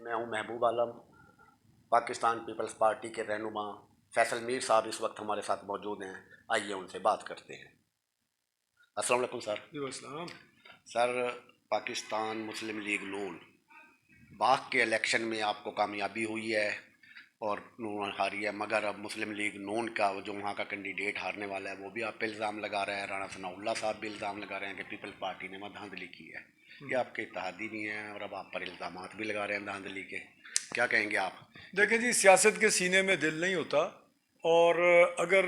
میں ہوں Mehboob Alam, Pakistan Peoples party کے رہنما فیصل میر صاحب اس وقت ہمارے ساتھ موجود ہیں، آئیے ان سے بات کرتے ہیں۔ السلام علیکم سر۔ السلام۔ سر، پاکستان مسلم لیگ نون باغ کے الیکشن میں آپ کو کامیابی ہوئی ہے اور نون ہاری ہے، مگر اب مسلم لیگ نون کا جو وہاں کا کینڈیڈیٹ ہارنے والا ہے وہ بھی آپ پہ الزام لگا رہا ہے، رانا ثناء اللہ صاحب بھی الزام لگا رہے ہیں کہ پیپلز پارٹی نے دھاندلی کی ہے۔ یہ آپ کے اتحادی نہیں ہیں اور اب آپ پر الزامات بھی لگا رہے ہیں دھاندلی کے، کیا کہیں گے آپ؟ دیکھیں جی، سیاست کے سینے میں دل نہیں ہوتا، اور اگر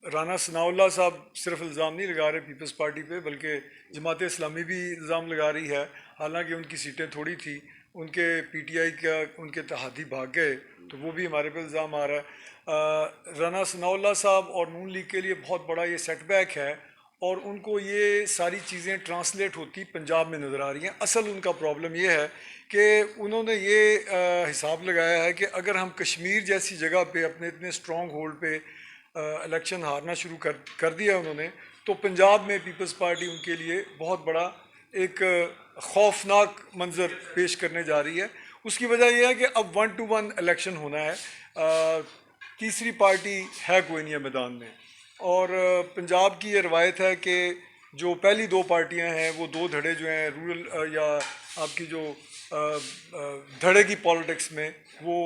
رانا ثناء اللہ صاحب صرف الزام نہیں لگا رہے پیپلز پارٹی پہ، بلکہ جماعت اسلامی بھی الزام لگا رہی ہے، حالانکہ ان کی سیٹیں تھوڑی تھی، ان کے پی ٹی آئی کا ان کے اتحادی بھاگ گئے تو وہ بھی ہمارے پہ الزام آ رہا ہے۔ رانا ثناء اللہ صاحب اور نون لیگ کے لیے بہت بڑا یہ سیٹ بیک ہے، اور ان کو یہ ساری چیزیں ٹرانسلیٹ ہوتی پنجاب میں نظر آ رہی ہیں۔ اصل ان کا پرابلم یہ ہے کہ انہوں نے یہ حساب لگایا ہے کہ اگر ہم کشمیر جیسی جگہ پہ اپنے اتنے اسٹرانگ ہولڈ پہ الیکشن ہارنا شروع کر دیا انہوں نے، تو پنجاب میں پیپلز پارٹی ان کے لیے بہت بڑا ایک خوفناک منظر پیش کرنے جا رہی ہے۔ اس کی وجہ یہ ہے کہ اب 1-to-1 الیکشن ہونا ہے، تیسری پارٹی ہے کوئی نہیں ہے میدان میں، اور پنجاب کی یہ روایت ہے کہ جو پہلی دو پارٹیاں ہیں وہ دو دھڑے جو ہیں رورل یا آپ کی جو دھڑے کی پالیٹکس میں وہ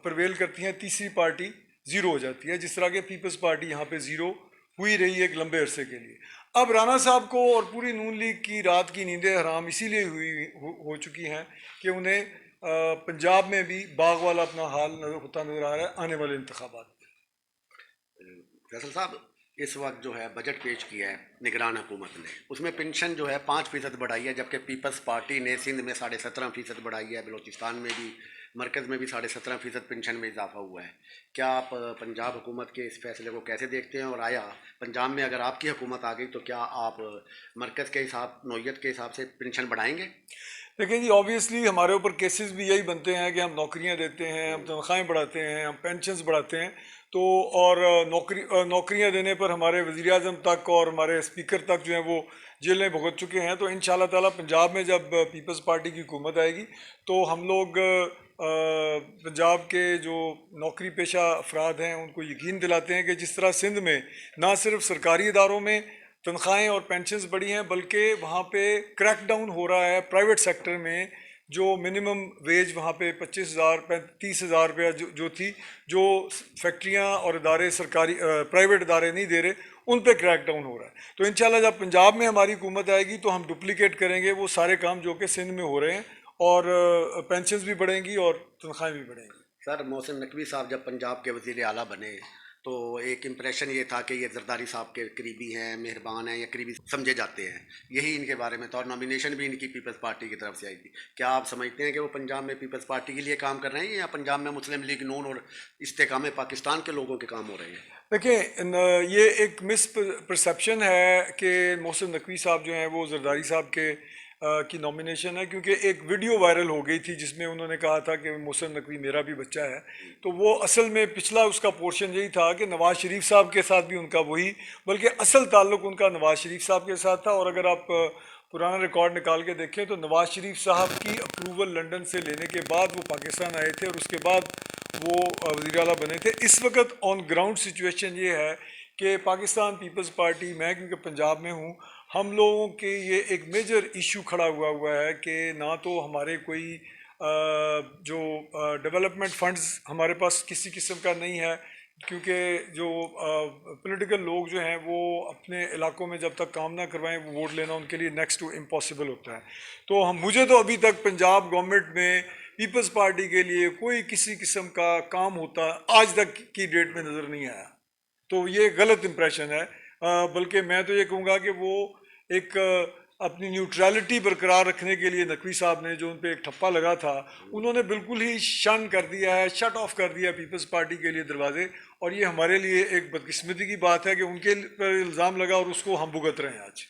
پرویل کرتی ہیں، تیسری پارٹی زیرو ہو جاتی ہے، جس طرح کہ پیپلز پارٹی یہاں پہ زیرو ہوئی رہی ہے ایک لمبے عرصے کے لیے۔ اب رانا صاحب کو اور پوری نون لیگ کی رات کی نیندیں حرام اسی لیے ہو چکی ہیں کہ انہیں پنجاب میں بھی باغ والا اپنا حال ہوتا نظر آ رہا ہے آنے والے انتخابات میں۔ فیصل صاحب، اس وقت جو ہے بجٹ پیش کیا ہے نگران حکومت نے، اس میں پینشن جو ہے 5% بڑھائی ہے، جبکہ پیپلز پارٹی نے سندھ میں 17.5% بڑھائی ہے، بلوچستان میں بھی، مرکز میں بھی 17.5% پینشن میں اضافہ ہوا ہے۔ کیا آپ پنجاب حکومت کے اس فیصلے کو کیسے دیکھتے ہیں، اور آیا پنجاب میں اگر آپ کی حکومت آ گئی تو کیا آپ مرکز کے حساب نوعیت کے حساب سے پینشن بڑھائیں گے؟ دیکھیں جی، آبویسلی ہمارے اوپر کیسز بھی یہی بنتے ہیں کہ ہم نوکریاں دیتے ہیں، ہم تنخواہیں بڑھاتے ہیں، ہم پینشنز بڑھاتے ہیں، تو اور نوکریاں دینے پر ہمارے وزیر اعظم تک اور ہمارے اسپیکر تک جو ہیں وہ جیلیں بھگت چکے ہیں۔ تو انشاءاللہ تعالیٰ پنجاب میں جب پیپلز پارٹی کی حکومت آئے گی تو ہم لوگ پنجاب کے جو نوکری پیشہ افراد ہیں ان کو یقین دلاتے ہیں کہ جس طرح سندھ میں نہ صرف سرکاری اداروں میں تنخواہیں اور پینشنز بڑھی ہیں، بلکہ وہاں پہ کریک ڈاؤن ہو رہا ہے پرائیویٹ سیکٹر میں، جو منیمم ویج وہاں پہ 25,000 30,000 روپیہ جو تھی، جو فیکٹریاں اور ادارے سرکاری پرائیویٹ ادارے نہیں دے رہے، ان پہ کریک ڈاؤن ہو رہا ہے۔ تو انشاءاللہ جب پنجاب میں ہماری حکومت آئے گی تو ہم ڈپلیکیٹ کریں گے وہ سارے کام جو کہ سندھ میں ہو رہے ہیں، اور پینشنز بھی بڑھیں گی اور تنخواہیں بھی بڑھیں گی۔ سر، محسن نقوی صاحب جب پنجاب کے وزیر اعلیٰ بنے تو ایک امپریشن یہ تھا کہ یہ زرداری صاحب کے قریبی ہیں، مہربان ہیں یا قریبی سمجھے جاتے ہیں، یہی ان کے بارے میں تھا، اور نامینیشن بھی ان کی پیپلز پارٹی کی طرف سے آئی تھی۔ کیا آپ سمجھتے ہیں کہ وہ پنجاب میں پیپلز پارٹی کے لیے کام کر رہے ہیں یا پنجاب میں مسلم لیگ نون اور استحکام پاکستان کے لوگوں کے کام ہو رہے ہیں؟ دیکھیں، یہ ایک مس پرسیپشن ہے کہ محسن نقوی صاحب جو ہیں وہ زرداری صاحب کی نامینیشن ہے، کیونکہ ایک ویڈیو وائرل ہو گئی تھی جس میں انہوں نے کہا تھا کہ محسن نقوی میرا بھی بچہ ہے، تو وہ اصل میں پچھلا اس کا پورشن یہی تھا کہ نواز شریف صاحب کے ساتھ بھی ان کا وہی، بلکہ اصل تعلق ان کا نواز شریف صاحب کے ساتھ تھا۔ اور اگر آپ پرانا ریکارڈ نکال کے دیکھیں تو نواز شریف صاحب کی اپروول لنڈن سے لینے کے بعد وہ پاکستان آئے تھے اور اس کے بعد وہ وزیر اعلیٰ بنے تھے۔ اس وقت آن گراؤنڈ سچویشن یہ ہے کہ پاکستان پیپلز پارٹی، میں کیونکہ پنجاب میں ہوں، ہم لوگوں کے یہ ایک میجر ایشو کھڑا ہوا ہے کہ نہ تو ہمارے کوئی جو ڈیولپمنٹ فنڈز ہمارے پاس کسی قسم کا نہیں ہے، کیونکہ جو پولیٹیکل لوگ جو ہیں وہ اپنے علاقوں میں جب تک کام نہ کروائیں وہ ووٹ لینا ان کے لیے نیکسٹ ٹو امپاسبل ہوتا ہے۔ تو مجھے تو ابھی تک پنجاب گورنمنٹ میں پیپلز پارٹی کے لیے کوئی کسی قسم کا کام ہوتا آج تک کی ڈیٹ میں نظر نہیں آیا، تو یہ غلط امپریشن ہے۔ بلکہ میں تو یہ کہوں گا کہ وہ ایک اپنی نیوٹرلٹی برقرار رکھنے کے لیے نقوی صاحب نے جو ان پہ ایک ٹھپا لگا تھا، انہوں نے بالکل ہی شن کر دیا ہے، شٹ آف کر دیا پیپلز پارٹی کے لیے دروازے، اور یہ ہمارے لیے ایک بدقسمتی کی بات ہے کہ ان کے پر الزام لگا اور اس کو ہم بھگت رہے ہیں آج۔